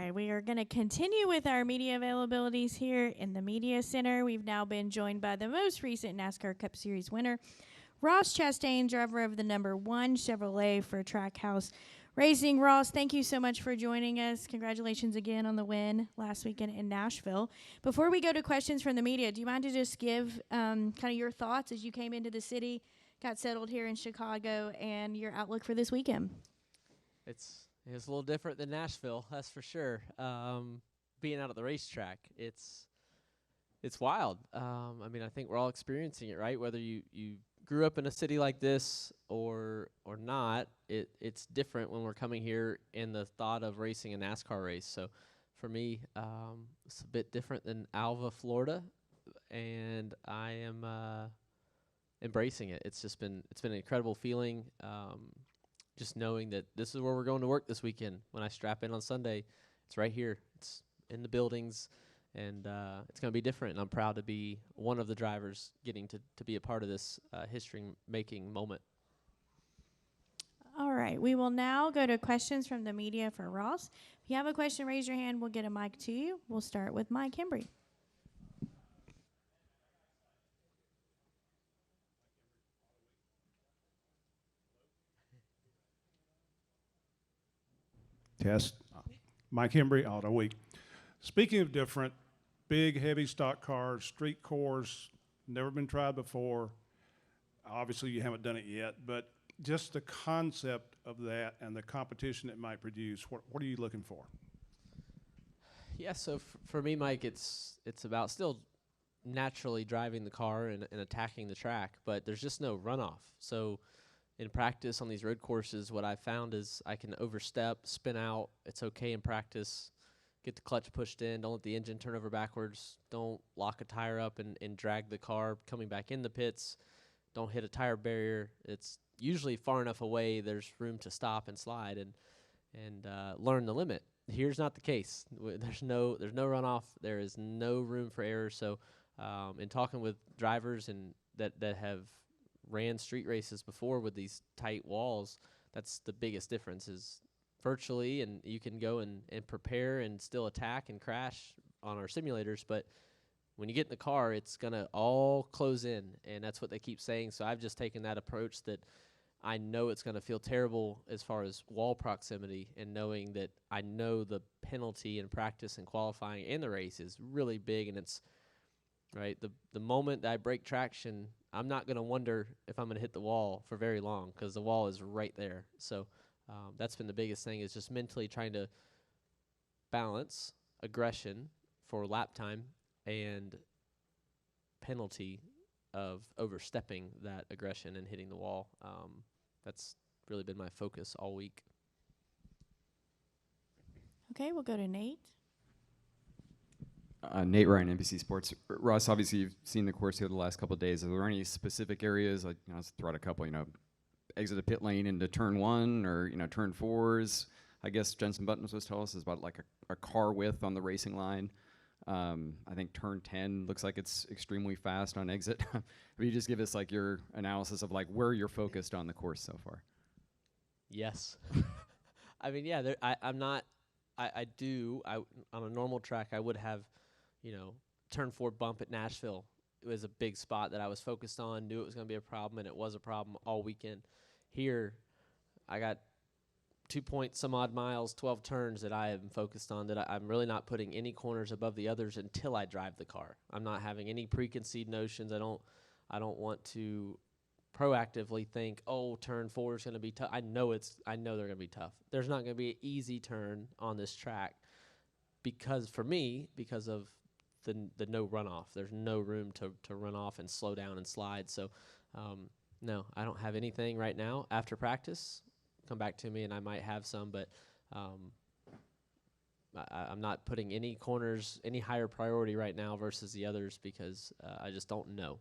right, we are going to continue with our media availabilities here in the Media Center. We've now been joined by the most recent NASCAR Cup Series winner, Ross Chastain, driver of the #1 Chevrolet for Trackhouse Racing. Ross, thank you so much for joining us. Congratulations again on the win last weekend in Nashville. Before we go to questions from the media, do you mind to just give kind of your thoughts as you came into the city, got settled here in Chicago, and your outlook for this weekend? It's a little different than Nashville, that's for sure. Being out at the racetrack, it's wild. I mean, I think we're all experiencing it, right? Whether you grew up in a city like this or not, it's different when we're coming here in the thought of racing a NASCAR race. So for me, it's a bit different than Alva, Florida, and I am embracing it. It's been an incredible feeling. Just knowing that this is where we're going to work this weekend. When I strap in on Sunday, it's right here. It's in the buildings, and it's going to be different. And I'm proud to be one of the drivers getting to be a part of this history-making moment. All right, we will now go to questions from the media for Ross. If you have a question, raise your hand. We'll get a mic to you. We'll start with Mike Hembry. Test. Mike Hembry, Auto Week. Speaking of different, big, heavy stock cars, street cores, never been tried before. Obviously, you haven't done it yet, but just the concept of that and the competition it might produce, what are you looking for? Yeah, so for me, Mike, it's about still naturally driving the car and attacking the track, but there's just no runoff. So in practice on these road courses, what I've found is I can overstep, spin out. It's okay in practice. Get the clutch pushed in. Don't let the engine turn over backwards. Don't lock a tire up and drag the car coming back in the pits. Don't hit a tire barrier. It's usually far enough away there's room to stop and slide and learn the limit. Here's not the case. There's no runoff. There is no room for error. So in talking with drivers and that have ran street races before with these tight walls, that's the biggest difference is virtually, and you can go and prepare and still attack and crash on our simulators, but when you get in the car, it's going to all close in, and that's what they keep saying. So I've just taken that approach that I know it's going to feel terrible as far as wall proximity, and knowing that I know the penalty in practice and qualifying and the race is really big, and it's right. The moment that I break traction, I'm not going to wonder if I'm going to hit the wall for very long because the wall is right there. So that's been the biggest thing is just mentally trying to balance aggression for lap time and penalty of overstepping that aggression and hitting the wall. That's really been my focus all week. Okay, we'll go to Nate. Nate Ryan, NBC Sports. Ross, obviously you've seen the course here the last couple of days. Are there any specific areas, like, let's throw out a couple, exit a pit lane into turn 1 or, turn 4s? I guess Jensen Button was supposed to tell us is about like a car width on the racing line. I think turn 10 looks like it's extremely fast on exit. Will you just give us like your analysis of like where you're focused on the course so far? Yes. I mean, yeah, I'm not, I on a normal track, I would have, turn 4 bump at Nashville. It was a big spot that I was focused on, knew it was going to be a problem, and it was a problem all weekend. Here, I got 2 point some odd miles, 12 turns that I am focused on, that I'm really not putting any corners above the others until I drive the car. I'm not having any preconceived notions. I don't want to proactively think, oh, turn 4 is going to be tough. I know they're going to be tough. There's not going to be an easy turn on this track because of the no runoff. There's no room to run off and slow down and slide. So, no, I don't have anything right now. After practice, come back to me and I might have some, but I'm not putting any corners, any higher priority right now versus the others because I just don't know.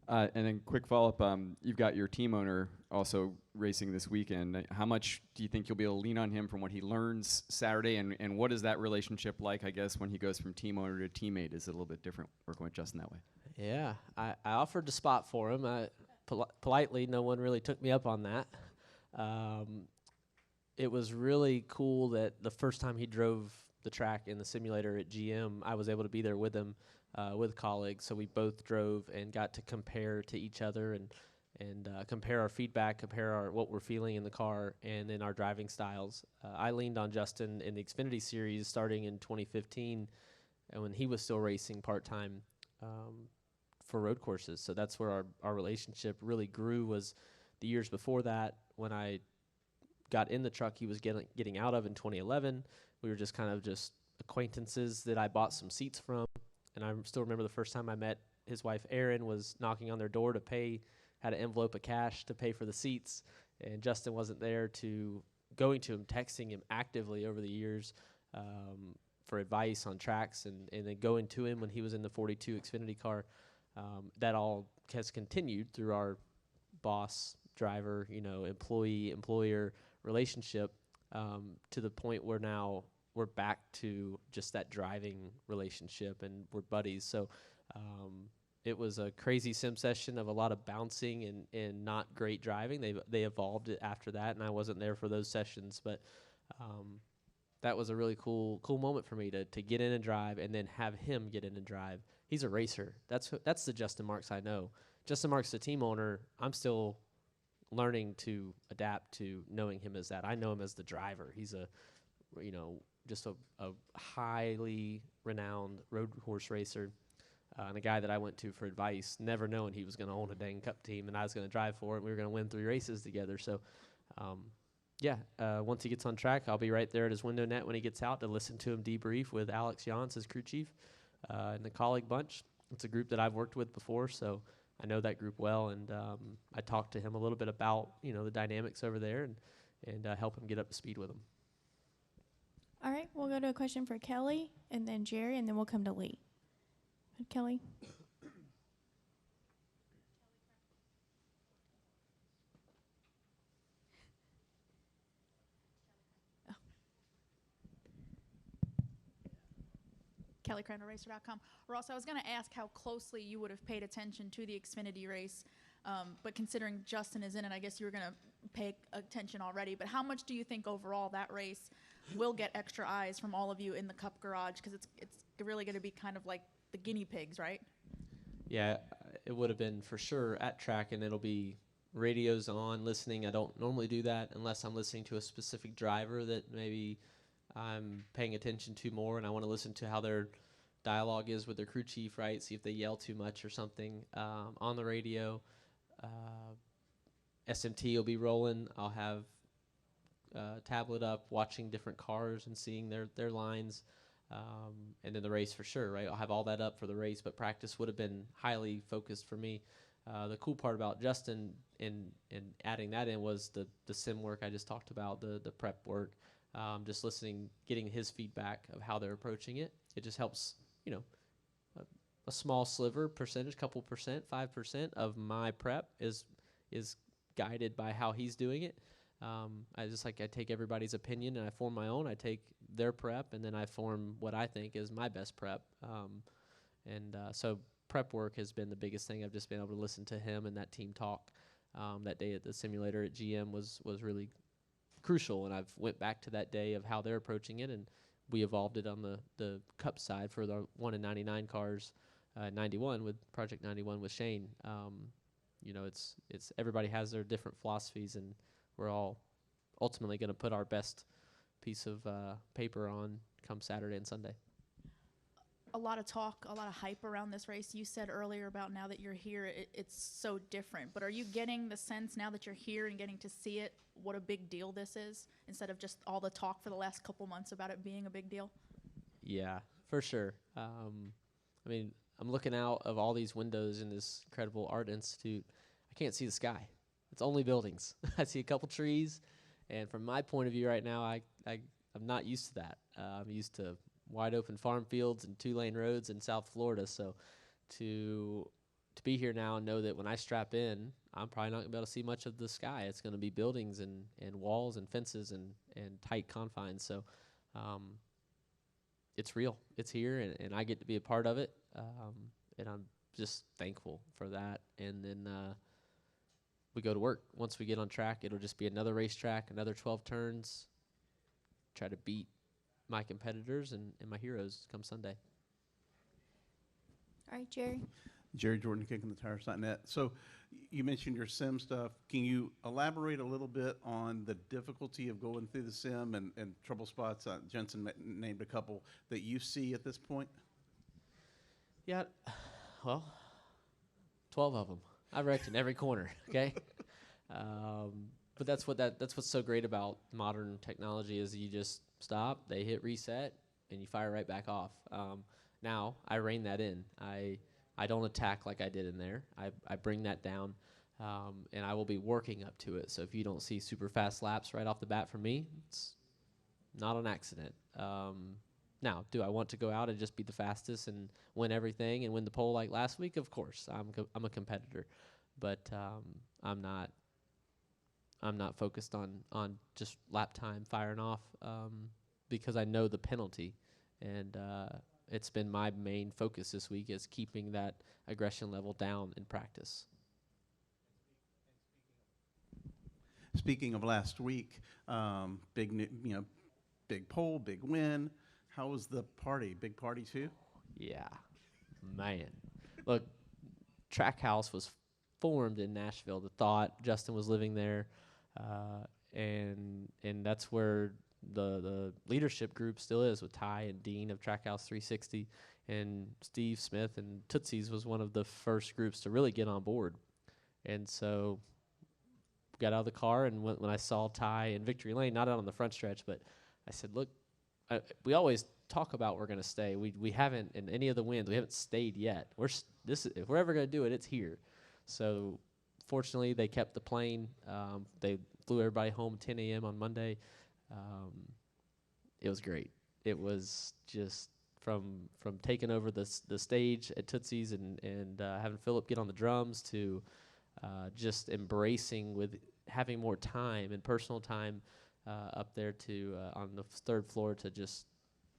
And then quick follow-up, you've got your team owner also racing this weekend. How much do you think you'll be able to lean on him from what he learns Saturday, and what is that relationship like, I guess, when he goes from team owner to teammate? Is it a little bit different working with Justin that way? Yeah, I offered the spot for him. Politely, no one really took me up on that. it was really cool that the first time he drove the track in the simulator at GM, I was able to be there with him, with colleagues. So we both drove and got to compare to each other and compare our feedback, compare what we're feeling in the car, and then our driving styles. I leaned on Justin in the Xfinity Series starting in 2015, and when he was still racing part-time for road courses. So that's where our relationship really grew, was the years before that. When I got in the truck he was getting out of in 2011, we were just kind of just acquaintances that I bought some seats from. And I still remember the first time I met his wife, Erin, was knocking on their door to pay, had an envelope of cash to pay for the seats, and Justin wasn't there going to him, texting him actively over the years for advice on tracks, and then going to him when he was in the 42 Xfinity car. That all has continued through our boss, driver, employee, employer relationship, to the point where now we're back to just that driving relationship and we're buddies. So it was a crazy sim session of a lot of bouncing and not great driving. They evolved it after that, and I wasn't there for those sessions, but that was a really cool moment for me to get in and drive, and then have him get in and drive. He's a racer. That's the Justin Marks I know. Justin Marks, the team owner, I'm still learning to adapt to knowing him as that. I know him as the driver. He's just a highly renowned road horse racer, and a guy that I went to for advice, never knowing he was going to own a dang cup team and I was going to drive for it, and we were going to win 3 races together. So, once he gets on track, I'll be right there at his window net when he gets out to listen to him debrief with Alex Jans, his crew chief, and the colleague bunch. It's a group that I've worked with before, so I know that group well, and I talked to him a little bit about the dynamics over there, and help him get up to speed with them. All right, we'll go to a question for Kelly, and then Jerry, and then we'll come to Lee. Kelly. KellyCranderRacer.com. Ross, I was going to ask how closely you would have paid attention to the Xfinity race, but considering Justin is in it, I guess you were going to pay attention already. But how much do you think overall that race will get extra eyes from all of you in the Cup garage? Because it's really going to be kind of like the guinea pigs, right? Yeah, it would have been for sure at track, and it'll be radios on, listening. I don't normally do that unless I'm listening to a specific driver that maybe I'm paying attention to more, and I want to listen to how their dialogue is with their crew chief, right? See if they yell too much or something on the radio. SMT will be rolling. I'll have tablet up, watching different cars and seeing their lines, and then the race for sure, right? I'll have all that up for the race, but practice would have been highly focused for me. The cool part about Justin in adding that in was the sim work I just talked about, the prep work. Just listening, getting his feedback of how they're approaching it. It just helps, a small sliver, couple percent, 5% of my prep is guided by how he's doing it. I take everybody's opinion and I form my own. I take their prep and then I form what I think is my best prep. So prep work has been the biggest thing. I've just been able to listen to him and that team talk. That day at the simulator at GM was really crucial, and I've went back to that day of how they're approaching it, and we evolved it on the Cup side for the 1 in 99 cars, 91 with Project 91 with Shane. It's everybody has their different philosophies, and we're all ultimately going to put our best piece of paper on come Saturday and Sunday. A lot of talk, a lot of hype around this race. You said earlier about now that you're here, it's so different. But are you getting the sense now that you're here and getting to see it, what a big deal this is, instead of just all the talk for the last couple months about it being a big deal? Yeah, for sure. I'm looking out of all these windows in this incredible art institute. I can't see the sky. It's only buildings. I see a couple trees, and from my point of view right now, I'm not used to that. I'm used to wide open farm fields and 2-lane roads in South Florida. So to be here now and know that when I strap in, I'm probably not gonna be able to see much of the sky. It's gonna be buildings and walls and fences and tight confines. So it's real. It's here, and I get to be a part of it. And I'm just thankful for that. And then we go to work. Once we get on track, it'll just be another racetrack, another 12 turns. Try to beat my competitors and my heroes come Sunday. All right, Jerry. Jerry Jordan, kickingthetires.net. So you mentioned your sim stuff. Can you elaborate a little bit on the difficulty of going through the sim and trouble spots? Jensen named a couple that you see at this point. Yeah, well, 12 of them. I wrecked in every corner. Okay, but that's what's so great about modern technology is you just stop, they hit reset, and you fire right back off. Now I rein that in. I don't attack like I did in there. I bring that down, and I will be working up to it. So if you don't see super fast laps right off the bat from me, it's not an accident. Now, do I want to go out and just be the fastest and win everything and win the pole like last week? Of course, I'm a competitor, but I'm not focused on just lap time firing off because I know the penalty, and it's been my main focus this week is keeping that aggression level down in practice. Speaking of last week, big pole, big win. How was the party? Big party too? Yeah, man. Look, Trackhouse was formed in Nashville. The thought Justin was living there, and that's where the leadership group still is with Ty and Dean of Trackhouse 360, and Steve Smith and Tootsie's was one of the first groups to really get on board. And so got out of the car, and when I saw Ty in Victory Lane, not out on the front stretch, but I said, look, we always talk about we're going to stay. We haven't, in any of the wins, we haven't stayed yet. If we're ever going to do it, it's here. So fortunately, they kept the plane. They flew everybody home 10 a.m. on Monday. It was great. It was just from taking over the stage at Tootsie's and having Philip get on the drums to just embracing with having more time and personal time up there to on the third floor to just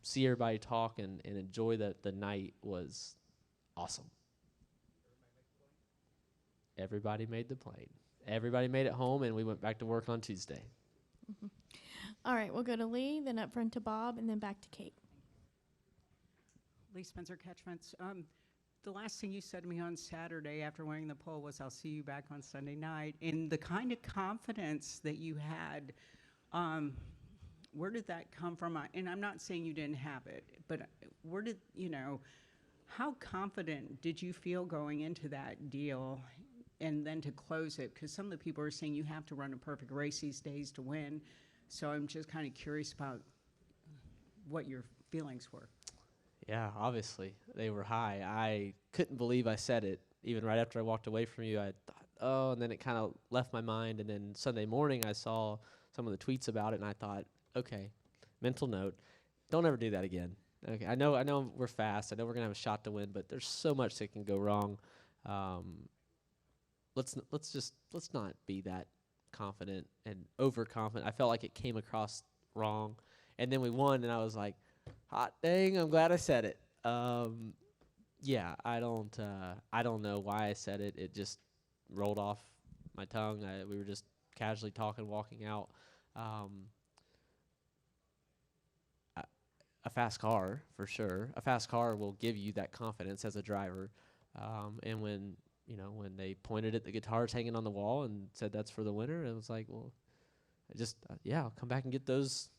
see everybody talk and enjoy the night was awesome. Everybody made the plane. Everybody made it home, and we went back to work on Tuesday. Mm-hmm. All right, we'll go to Lee, then up front to Bob, and then back to Kate. Lee Spencer Catchments. The last thing you said to me on Saturday after winning the pole was, I'll see you back on Sunday night. And the kind of confidence that you had, where did that come from? And I'm not saying you didn't have it, but how confident did you feel going into that deal and then to close it? Because some of the people are saying you have to run a perfect race these days to win. So I'm just kind of curious about what your feelings were. Yeah, obviously they were high. I couldn't believe I said it. Even right after I walked away from you, I thought, oh, and then it kind of left my mind. And then Sunday morning, I saw some of the tweets about it, and I thought, okay, mental note, don't ever do that again. Okay, I know we're fast. I know we're gonna have a shot to win, but there's so much that can go wrong. Let's not be that confident and overconfident. I felt like it came across wrong, and then we won, and I was like, hot dang, I'm glad I said it. Yeah, I don't know why I said it. It just rolled off my tongue. We were just casually talking, walking out. A fast car, for sure. A fast car will give you that confidence as a driver. And when they pointed at the guitars hanging on the wall and said that's for the winner, it was like, well, I'll come back and get those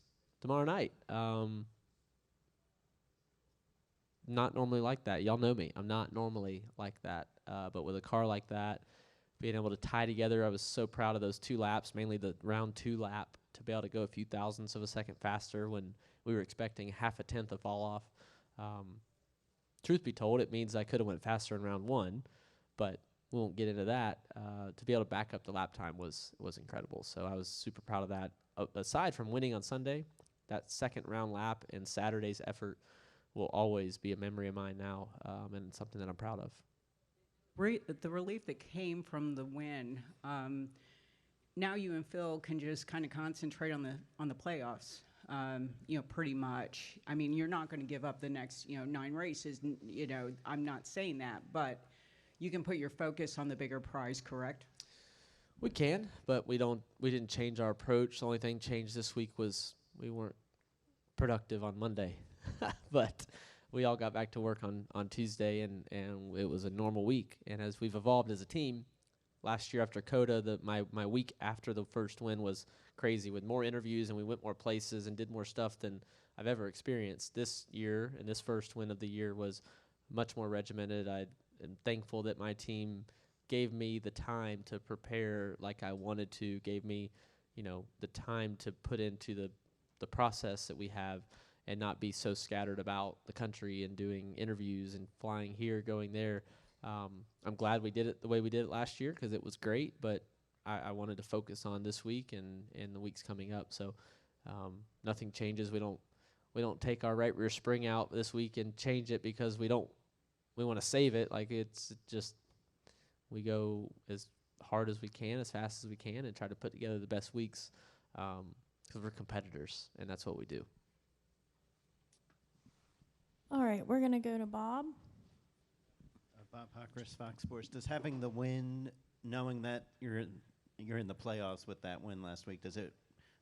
tomorrow night. Not normally like that. Y'all know me. I'm not normally like that. But with a car like that, being able to tie together, I was so proud of those 2 laps, mainly the round 2 lap, to be able to go a few thousandths of a second faster when we were expecting half a tenth of fall off. Truth be told, it means I could have went faster in round 1, but we won't get into that. To be able to back up the lap time was incredible. So I was super proud of that. Aside from winning on Sunday, that second round lap and Saturday's effort will always be a memory of mine now, and something that I'm proud of. The relief that came from the win, now you and Phil can just kind of concentrate on the playoffs, pretty much. I mean, you're not going to give up the next, 9 races, I'm not saying that, but you can put your focus on the bigger prize, correct? We can, but we don't. We didn't change our approach. The only thing changed this week was we weren't productive on Monday, but we all got back to work on Tuesday, and it was a normal week. And as we've evolved as a team, last year after COTA, my week after the first win was crazy with more interviews, and we went more places and did more stuff than I've ever experienced. This year, and this first win of the year was much more regimented. I am thankful that my team gave me the time to prepare like I wanted to, gave me, the time to put into the process that we have and not be so scattered about the country and doing interviews and flying here, going there. I'm glad we did it the way we did it last year because it was great, but I wanted to focus on this week and the weeks coming up. So nothing changes. We don't take our right rear spring out this week and change it because we want to save it. Like, it's just we go as hard as we can, as fast as we can, and try to put together the best weeks because we're competitors, and that's what we do. All right, we're going to go to Bob. Bob Hockris, Fox Sports. Does having the win, knowing that you're in the playoffs with that win last week, does it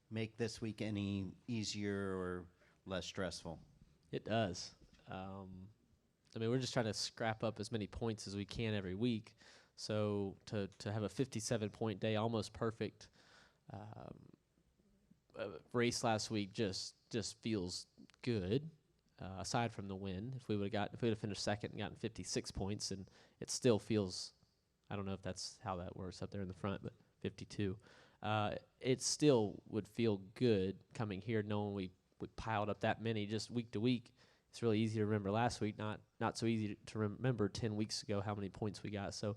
make this week any easier or less stressful? It does. We're just trying to scrap up as many points as we can every week. So to have a 57-point day, almost perfect race last week, just feels good. Aside from the win, if we would have finished second and gotten 56 points, and it still feels, I don't know if that's how that works up there in the front, but 52. It still would feel good coming here, knowing we piled up that many just week to week. It's really easy to remember last week, not so easy to remember 10 weeks ago how many points we got. So,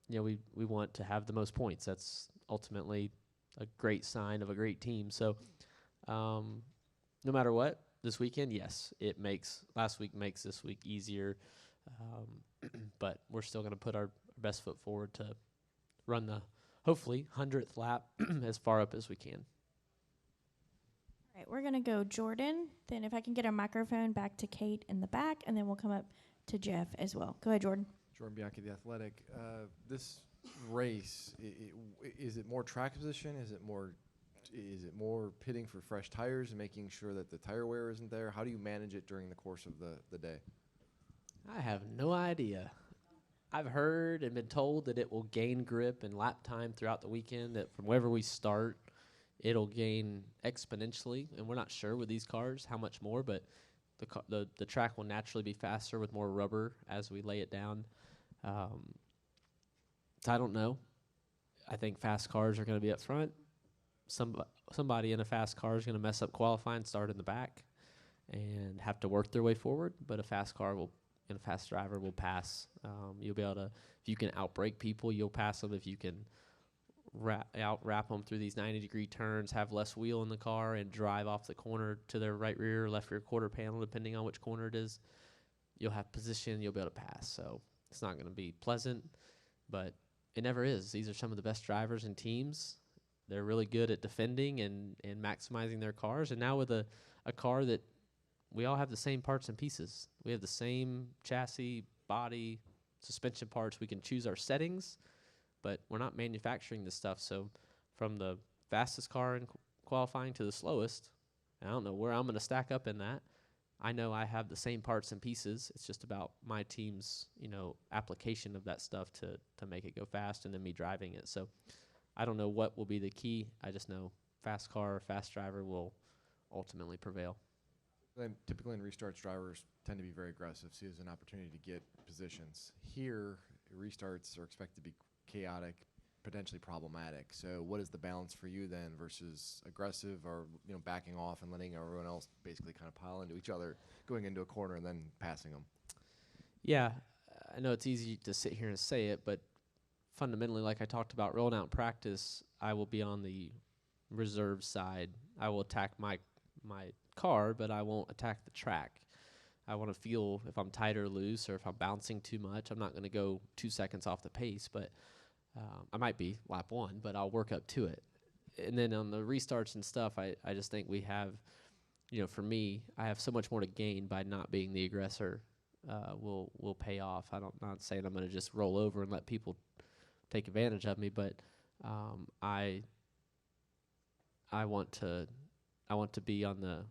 we want to have the most points. That's ultimately a great sign of a great team. So, no matter what, this weekend, yes, last week makes this week easier, but we're still going to put our best foot forward to run the, hopefully, 100th lap as far up as we can. All right, we're going to go Jordan. Then if I can get our microphone back to Kate in the back, and then we'll come up to Jeff as well. Go ahead, Jordan. Jordan Bianchi, The Athletic. This race, is it more track position? Is it more pitting for fresh tires and making sure that the tire wear isn't there? How do you manage it during the course of the day? I have no idea. I've heard and been told that it will gain grip and lap time throughout the weekend, that from wherever we start, it'll gain exponentially, and we're not sure with these cars how much more, but the track will naturally be faster with more rubber as we lay it down. So I don't know. I think fast cars are going to be up front. Somebody in a fast car is going to mess up qualifying, start in the back, and have to work their way forward. But a fast driver will pass. You'll be able to, if you can outbrake people, you'll pass them. If you can wrap them through these 90-degree turns, have less wheel in the car, and drive off the corner to their right rear or left rear quarter panel, depending on which corner it is, you'll have position. You'll be able to pass. So it's not going to be pleasant, but it never is. These are some of the best drivers and teams. They're really good at defending and maximizing their cars. And now with a car that we all have the same parts and pieces. We have the same chassis, body, suspension parts. We can choose our settings, but we're not manufacturing this stuff. So from the fastest car in qualifying to the slowest, I don't know where I'm going to stack up in that. I know I have the same parts and pieces. It's just about my team's, application of that stuff to make it go fast, and then me driving it. So I don't know what will be the key. I just know fast car, fast driver will ultimately prevail. Then typically in restarts, drivers tend to be very aggressive, see it as an opportunity to get positions. Here, restarts are expected to be chaotic, potentially problematic. So what is the balance for you then versus aggressive or backing off and letting everyone else basically kind of pile into each other, going into a corner and then passing them? Yeah, I know it's easy to sit here and say it, but fundamentally, like I talked about, rolling out in practice, I will be on the reserve side. I will attack my car, but I won't attack the track. I want to feel if I'm tight or loose or if I'm bouncing too much. I'm not going to go 2 seconds off the pace, but I might be lap one, but I'll work up to it. And then on the restarts and stuff, I just think we have, for me, I have so much more to gain by not being the aggressor. Will pay off. I'm not saying I'm going to just roll over and let people take advantage of me, but I want to be on the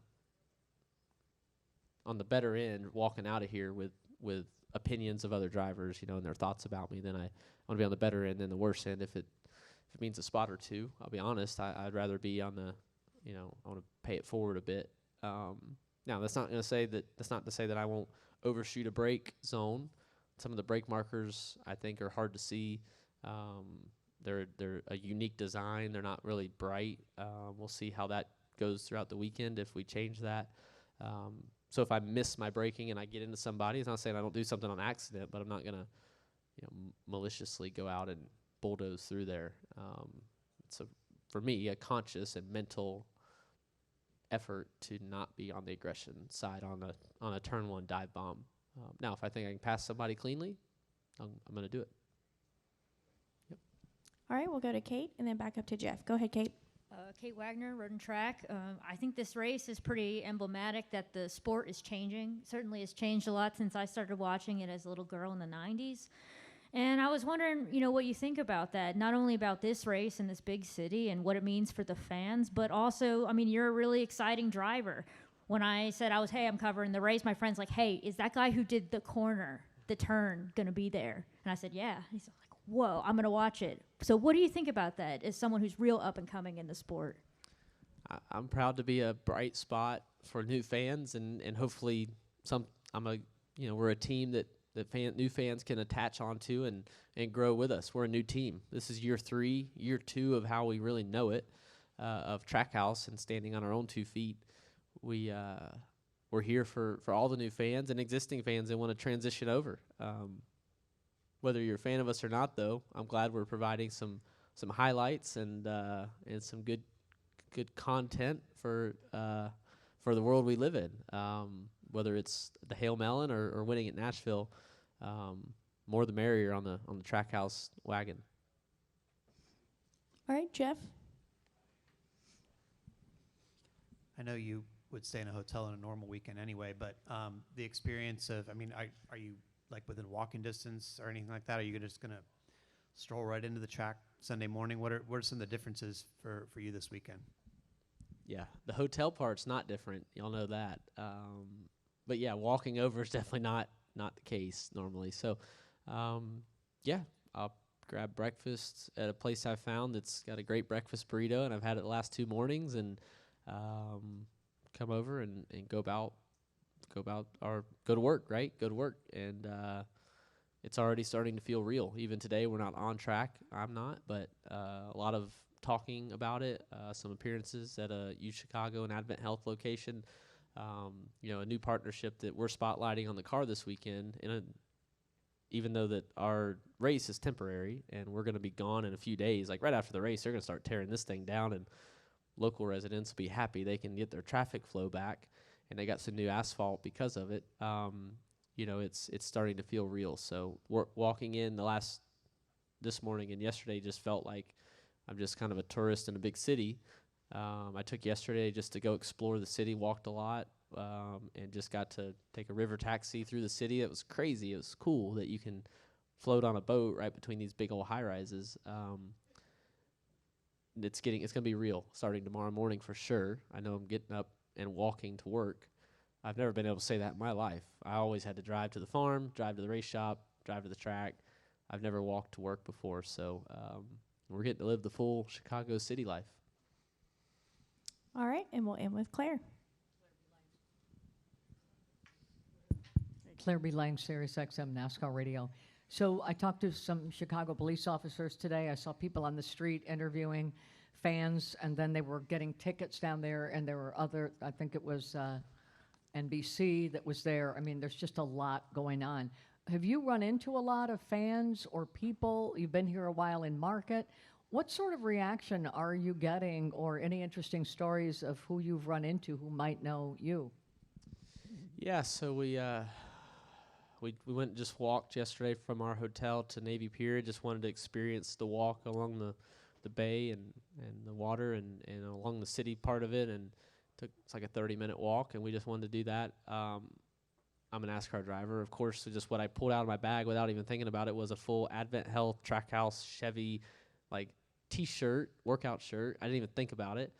better end, walking out of here with opinions of other drivers, and their thoughts about me. Then I want to be on the better end than the worse end. If it means a spot or two, I'll be honest. I'd rather be on the, I want to pay it forward a bit. Now that's not to say that I won't overshoot a brake zone. Some of the brake markers I think are hard to see. They're a unique design. They're not really bright. We'll see how that goes throughout the weekend if we change that. So if I miss my braking and I get into somebody, it's not saying I don't do something on accident, but I'm not gonna, maliciously go out and bulldoze through there. It's for me a conscious and mental effort to not be on the aggression side on a turn one dive bomb. Now, if I think I can pass somebody cleanly, I'm gonna do it. All right, we'll go to Kate and then back up to Jeff. Go ahead, Kate. Kate Wagner, Road and Track. I think this race is pretty emblematic that the sport is changing. Certainly has changed a lot since I started watching it as a little girl in the 90s. And I was wondering, what you think about that, not only about this race in this big city and what it means for the fans, but also, you're a really exciting driver. When I said I'm covering the race, my friend's like, hey, is that guy who did the turn, going to be there? And I said, yeah. He's like, whoa, I'm going to watch it. So what do you think about that as someone who's real up and coming in the sport? I'm proud to be a bright spot for new fans, and hopefully we're a team that new fans can attach onto and grow with us. We're a new team. This is year 3, year 2 of how we really know it, of Trackhouse and standing on our own 2 feet. We're here for all the new fans and existing fans that want to transition over. Whether you're a fan of us or not, though, I'm glad we're providing some highlights and some good content for the world we live in. Whether it's the Hail Melon or winning at Nashville, more the merrier on the Trackhouse wagon. All right, Jeff. I know you would stay in a hotel on a normal weekend anyway, but the experience of, are you like within walking distance or anything like that? Are you just going to stroll right into the track Sunday morning? What are some of the differences for you this weekend? Yeah, the hotel part's not different. Y'all know that. But yeah, walking over is definitely not the case normally. So, yeah, I'll grab breakfast at a place I found that's got a great breakfast burrito, and I've had it the last 2 mornings, and come over and go to work, right? Go to work. And it's already starting to feel real. Even today, we're not on track. I'm not, but a lot of talking about it, some appearances at a U Chicago and Advent Health location, a new partnership that we're spotlighting on the car this weekend. Even though that our race is temporary and we're going to be gone in a few days, like right after the race, they're going to start tearing this thing down, and local residents will be happy they can get their traffic flow back, and they got some new asphalt because of it. It's starting to feel real. So walking in this morning and yesterday just felt like I'm just kind of a tourist in a big city. I took yesterday just to go explore the city, walked a lot, and just got to take a river taxi through the city. It was crazy. It was cool that you can float on a boat right between these big old high rises. It's going to be real starting tomorrow morning for sure. I know I'm getting up and walking to work. I've never been able to say that in my life. I always had to drive to the farm, drive to the race shop, drive to the track. I've never walked to work before, so we're getting to live the full Chicago city life. All right, and we'll end with Claire. Claire B. Lang, Sirius XM NASCAR Radio. So I talked to some Chicago police officers today. I saw people on the street interviewing fans, and then they were getting tickets down there, and there were other, I think it was NBC that was there. There's just a lot going on. Have you run into a lot of fans or people? You've been here a while in market. What sort of reaction are you getting, or any interesting stories of who you've run into who might know you? Yeah, so we went and just walked yesterday from our hotel to Navy Pier. Just wanted to experience the walk along the bay and the water and along the city part of it, and it's like a 30-minute walk, and we just wanted to do that. I'm a NASCAR driver. Of course, just what I pulled out of my bag without even thinking about it was a full Advent Health Trackhouse Chevy like T-shirt, workout shirt. I didn't even think about it.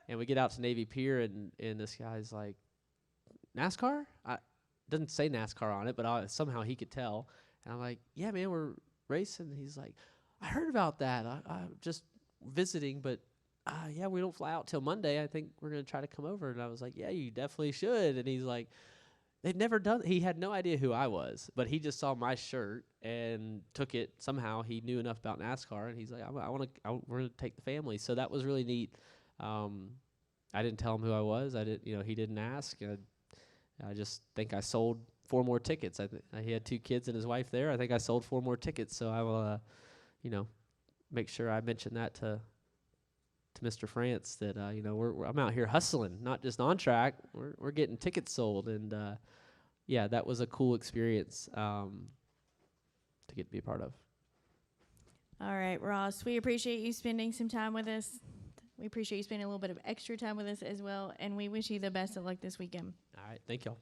And we get out to Navy Pier, and this guy's like, NASCAR? Doesn't say NASCAR on it, but somehow he could tell. And I'm like, yeah, man, we're racing. He's like, I heard about that. I'm just visiting, but yeah, we don't fly out till Monday. I think we're going to try to come over. And I was like, yeah, you definitely should. And he's like, they've never done. He had no idea who I was, but he just saw my shirt and took it. Somehow he knew enough about NASCAR, and he's like, we're going to take the family. So that was really neat. I didn't tell him who I was. He didn't ask. I just think I sold 4 more tickets. He had 2 kids and his wife there. I think I sold 4 more tickets. So I will, make sure I mention that to Mr. France that I'm out here hustling, not just on track. We're getting tickets sold, and yeah, that was a cool experience to get to be a part of. All right, Ross, we appreciate you spending some time with us. We appreciate you spending a little bit of extra time with us as well, and we wish you the best of luck this weekend. All right, thank y'all.